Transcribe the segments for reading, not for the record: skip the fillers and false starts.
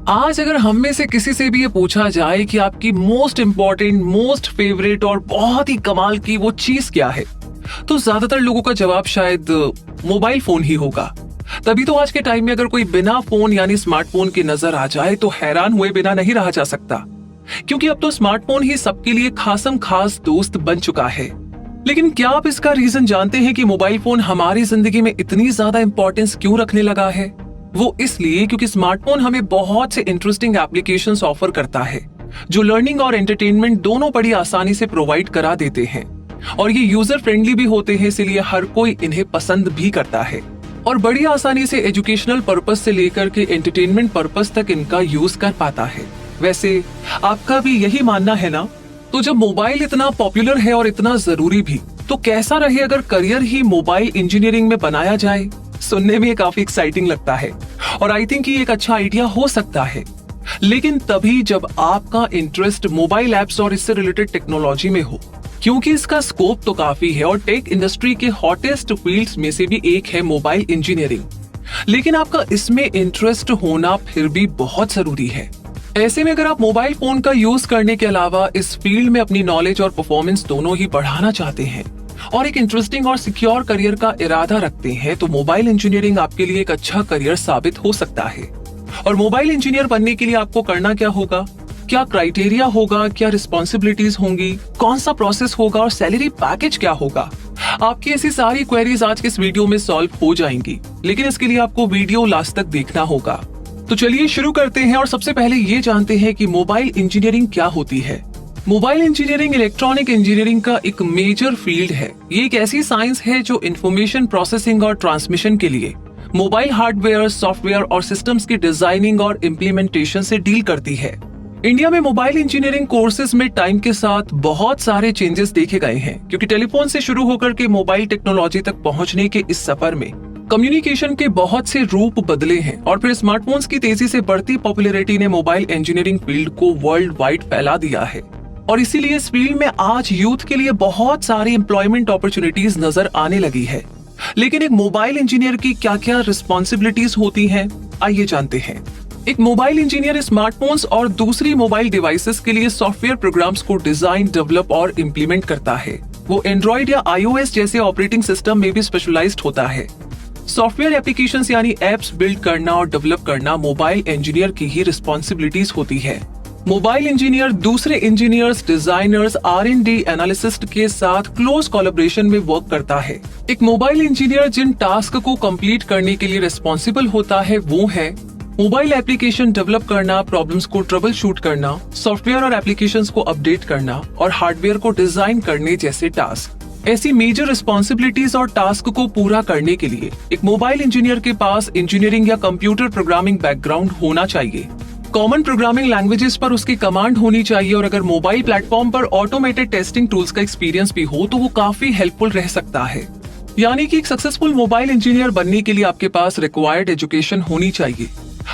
आज अगर हम में से किसी से भी ये पूछा जाए कि आपकी मोस्ट इंपॉर्टेंट, मोस्ट फेवरेट और बहुत ही कमाल की वो चीज क्या है, तो ज्यादातर लोगों का जवाब शायद मोबाइल फोन ही होगा। तभी तो आज के टाइम में अगर कोई बिना फोन यानी स्मार्टफोन के नजर आ जाए तो हैरान हुए बिना नहीं रहा जा सकता, क्योंकि अब तो स्मार्टफोन ही सबके लिए खासम खास दोस्त बन चुका है। लेकिन क्या आप इसका रीजन जानते हैं कि मोबाइल फोन हमारी जिंदगी में इतनी ज्यादा इंपॉर्टेंस क्यों रखने लगा है? वो इसलिए क्योंकि स्मार्टफोन हमें बहुत से इंटरेस्टिंग एप्लीकेशंस ऑफर करता है, जो लर्निंग और एंटरटेनमेंट दोनों बड़ी आसानी से प्रोवाइड करा देते हैं। और ये यूजर फ्रेंडली भी होते हैं, इसलिए हर कोई इन्हें पसंद भी करता है और बड़ी आसानी से एजुकेशनल पर्पस से लेकर के एंटरटेनमेंट पर्पस तक इनका यूज कर पाता है। वैसे आपका भी यही मानना है ना? तो जब मोबाइल इतना पॉपुलर है और इतना जरूरी भी, तो कैसा रहे अगर करियर ही मोबाइल इंजीनियरिंग में बनाया जाए? सुनने में काफी एक्साइटिंग लगता है और आई थिंक ये एक अच्छा आइडिया हो सकता है, लेकिन तभी जब आपका इंटरेस्ट मोबाइल एप्स और इससे रिलेटेड टेक्नोलॉजी में हो, क्योंकि इसका स्कोप तो काफी है और टेक इंडस्ट्री के हॉटेस्ट फील्ड्स में से भी एक है मोबाइल इंजीनियरिंग। लेकिन आपका इसमें इंटरेस्ट होना फिर भी बहुत जरूरी है। ऐसे में अगर आप मोबाइल फोन का यूज करने के अलावा इस फील्ड में अपनी नॉलेज और परफॉर्मेंस दोनों ही बढ़ाना चाहते हैं और एक इंटरेस्टिंग और सिक्योर करियर का इरादा रखते हैं, तो मोबाइल इंजीनियरिंग आपके लिए एक अच्छा करियर साबित हो सकता है। और मोबाइल इंजीनियर बनने के लिए आपको करना क्या होगा, क्या क्राइटेरिया होगा, क्या रिस्पॉन्सिबिलिटीज होंगी, कौन सा प्रोसेस होगा और सैलरी पैकेज क्या होगा, आपकी ऐसी सारी क्वेरीज आज के इस वीडियो में सॉल्व हो जाएंगी। लेकिन इसके लिए आपको वीडियो लास्ट तक देखना होगा। तो चलिए शुरू करते हैं और सबसे पहले ये जानते हैं कि मोबाइल इंजीनियरिंग क्या होती है। मोबाइल इंजीनियरिंग इलेक्ट्रॉनिक इंजीनियरिंग का एक मेजर फील्ड है। ये एक ऐसी साइंस है जो इंफॉर्मेशन प्रोसेसिंग और ट्रांसमिशन के लिए मोबाइल हार्डवेयर, सॉफ्टवेयर और सिस्टम्स की डिजाइनिंग और इम्प्लीमेंटेशन से डील करती है। इंडिया में मोबाइल इंजीनियरिंग कोर्सेज में टाइम के साथ बहुत सारे चेंजेस देखे गए हैं, क्योंकि टेलीफोन से शुरू होकर के मोबाइल टेक्नोलॉजी तक पहुंचने के इस सफर में कम्युनिकेशन के बहुत से रूप बदले हैं और फिर स्मार्टफोन्स की तेजी से बढ़ती पॉपुलैरिटी ने मोबाइल इंजीनियरिंग फील्ड को वर्ल्ड वाइड फैला दिया है। और इसीलिए इस फील्ड में आज यूथ के लिए बहुत सारी एम्प्लॉयमेंट अपॉर्चुनिटीज नजर आने लगी है। लेकिन एक मोबाइल इंजीनियर की क्या क्या रिस्पॉन्सिबिलिटीज होती हैं, आइए जानते हैं। एक मोबाइल इंजीनियर स्मार्टफोन्स और दूसरी मोबाइल डिवाइसेस के लिए सॉफ्टवेयर प्रोग्राम्स को डिजाइन, डेवलप और इम्प्लीमेंट करता है। वो एंड्रॉइड या iOS जैसे ऑपरेटिंग सिस्टम में भी स्पेशलाइज्ड होता है। सॉफ्टवेयर एप्लीकेशंस यानी एप्स बिल्ड करना और डेवलप करना मोबाइल इंजीनियर की ही रिस्पॉन्सिबिलिटीज होती है। मोबाइल इंजीनियर दूसरे इंजीनियर्स, डिजाइनर्स, R&D एनालिसिस्ट के साथ क्लोज कोलैबोरेशन में वर्क करता है। एक मोबाइल इंजीनियर जिन टास्क को कंप्लीट करने के लिए रिस्पॉन्सिबल होता है वो है मोबाइल एप्लीकेशन डेवलप करना, प्रॉब्लम्स को ट्रबल शूट करना, सॉफ्टवेयर और एप्लीकेशंस को अपडेट करना और हार्डवेयर को डिजाइन करने जैसे टास्क। ऐसी मेजर रिस्पॉन्सिबिलिटीज और टास्क को पूरा करने के लिए एक मोबाइल इंजीनियर के पास इंजीनियरिंग या कंप्यूटर प्रोग्रामिंग बैकग्राउंड होना चाहिए। कॉमन प्रोग्रामिंग लैंग्वेजेस पर उसकी कमांड होनी चाहिए और अगर मोबाइल प्लेटफॉर्म पर ऑटोमेटेड टेस्टिंग टूल्स का एक्सपीरियंस भी हो तो वो काफी हेल्पफुल रह सकता है। यानी कि एक सक्सेसफुल मोबाइल इंजीनियर बनने के लिए आपके पास रिक्वायर्ड एजुकेशन होनी चाहिए।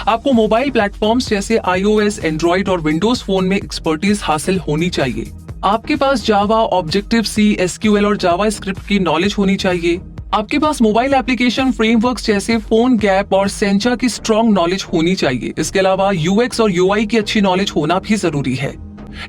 आपको मोबाइल प्लेटफॉर्म्स जैसे iOS, एंड्रॉइड और विंडोज फोन में एक्सपर्टीज हासिल होनी चाहिए। आपके पास जावा, ऑब्जेक्टिव सी, SQL और जावा स्क्रिप्ट की नॉलेज होनी चाहिए। आपके पास मोबाइल एप्लीकेशन फ्रेमवर्क्स जैसे फोन गैप और सेंचा की स्ट्रॉन्ग नॉलेज होनी चाहिए। इसके अलावा UX और UI की अच्छी नॉलेज होना भी जरूरी है।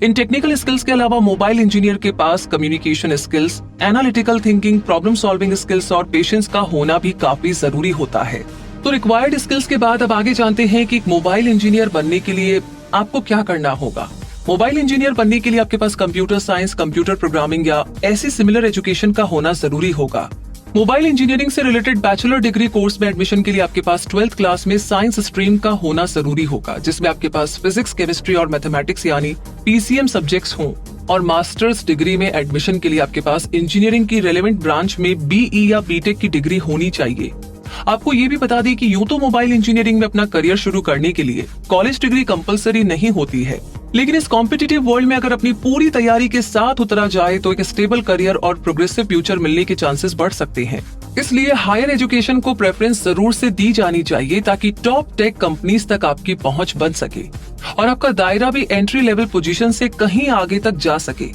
इन टेक्निकल स्किल्स के अलावा मोबाइल इंजीनियर के पास communication skills, analytical thinking, problem solving skills और पेशेंस का होना भी काफी जरूरी होता है। तो रिक्वायर्ड स्किल्स के बाद अब आगे जानते हैं कि एक मोबाइल इंजीनियर बनने के लिए आपको क्या करना होगा। मोबाइल इंजीनियर बनने के लिए आपके पास कंप्यूटर साइंस, कंप्यूटर प्रोग्रामिंग या ऐसी सिमिलर एजुकेशन का होना जरूरी होगा। मोबाइल इंजीनियरिंग से रिलेटेड बैचलर डिग्री कोर्स में एडमिशन के लिए आपके पास 12th क्लास में साइंस स्ट्रीम का होना जरूरी होगा, जिसमें आपके पास फिजिक्स, केमिस्ट्री और मैथमेटिक्स यानी PCM सब्जेक्ट्स हों। और मास्टर्स डिग्री में एडमिशन के लिए आपके पास इंजीनियरिंग की रेलेवेंट ब्रांच में BE या BTech की डिग्री होनी चाहिए। आपको ये भी बता दें कि यूं तो मोबाइल इंजीनियरिंग में अपना करियर शुरू करने के लिए कॉलेज डिग्री कंपलसरी नहीं होती है, लेकिन इस कॉम्पिटिटिव वर्ल्ड में अगर अपनी पूरी तैयारी के साथ उतरा जाए तो एक स्टेबल करियर और प्रोग्रेसिव फ्यूचर मिलने के चांसेस बढ़ सकते हैं। इसलिए हायर एजुकेशन को प्रेफरेंस जरूर से दी जानी चाहिए ताकि टॉप टेक कंपनीज तक आपकी पहुंच बन सके और आपका दायरा भी एंट्री लेवल पोजीशन से कहीं आगे तक जा सके।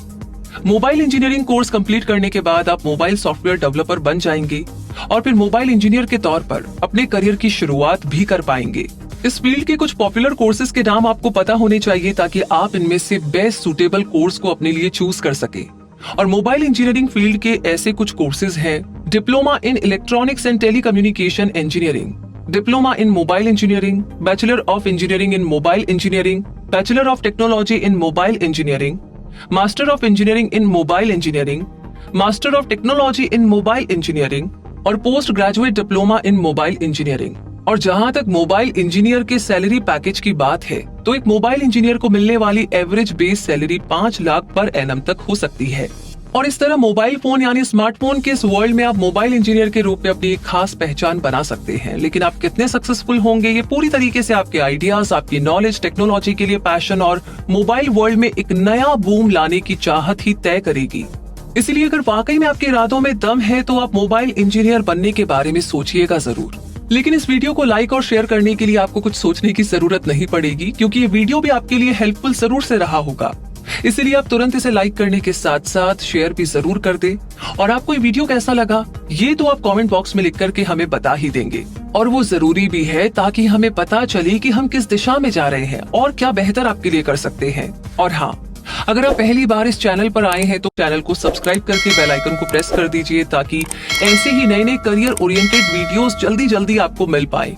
मोबाइल इंजीनियरिंग कोर्स कंप्लीट करने के बाद आप मोबाइल सॉफ्टवेयर डेवलपर बन जाएंगे और फिर मोबाइल इंजीनियर के तौर पर अपने करियर की शुरुआत भी कर पाएंगे। इस फील्ड के कुछ पॉपुलर कोर्सेज के नाम आपको पता होने चाहिए ताकि आप इनमें से बेस्ट सुटेबल कोर्स को अपने लिए चूज कर सके। और मोबाइल इंजीनियरिंग फील्ड के ऐसे कुछ कोर्सेज हैं: diploma in electronics and telecommunication engineering, diploma in mobile engineering, bachelor of engineering in mobile engineering, bachelor of technology in mobile engineering, master of engineering in mobile engineering, master of technology in mobile engineering और post graduate diploma in mobile engineering. और जहां तक mobile engineer के salary package की बात है तो एक मोबाइल इंजीनियर को मिलने वाली average base salary 5 lakh per annum तक हो सकती है। और इस तरह मोबाइल फोन यानी स्मार्टफोन के इस वर्ल्ड में आप मोबाइल इंजीनियर के रूप में अपनी एक खास पहचान बना सकते हैं। लेकिन आप कितने सक्सेसफुल होंगे ये पूरी तरीके से आपके आइडियाज, आपकी नॉलेज, टेक्नोलॉजी के लिए पैशन और मोबाइल वर्ल्ड में एक नया बूम लाने की चाहत ही तय करेगी। इसलिए अगर वाकई में आपके इरादों में दम है तो आप मोबाइल इंजीनियर बनने के बारे में सोचिएगा जरूर। लेकिन इस वीडियो को लाइक और शेयर करने के लिए आपको कुछ सोचने की जरूरत नहीं पड़ेगी, क्योंकि ये वीडियो भी आपके लिए हेल्पफुल जरूर से रहा होगा। इसलिए आप तुरंत इसे लाइक करने के साथ साथ शेयर भी जरूर कर दें। और आपको ये वीडियो कैसा लगा ये तो आप कमेंट बॉक्स में लिख करके हमें बता ही देंगे। और वो जरूरी भी है ताकि हमें पता चले कि हम किस दिशा में जा रहे हैं और क्या बेहतर आपके लिए कर सकते हैं। और हाँ, अगर आप पहली बार इस चैनल पर आए हैं तो चैनल को सब्सक्राइब करके बेल आइकन को प्रेस कर दीजिए ताकि ऐसे ही नए नए करियर ओरिएंटेड वीडियोस जल्दी जल्दी आपको मिल पाए।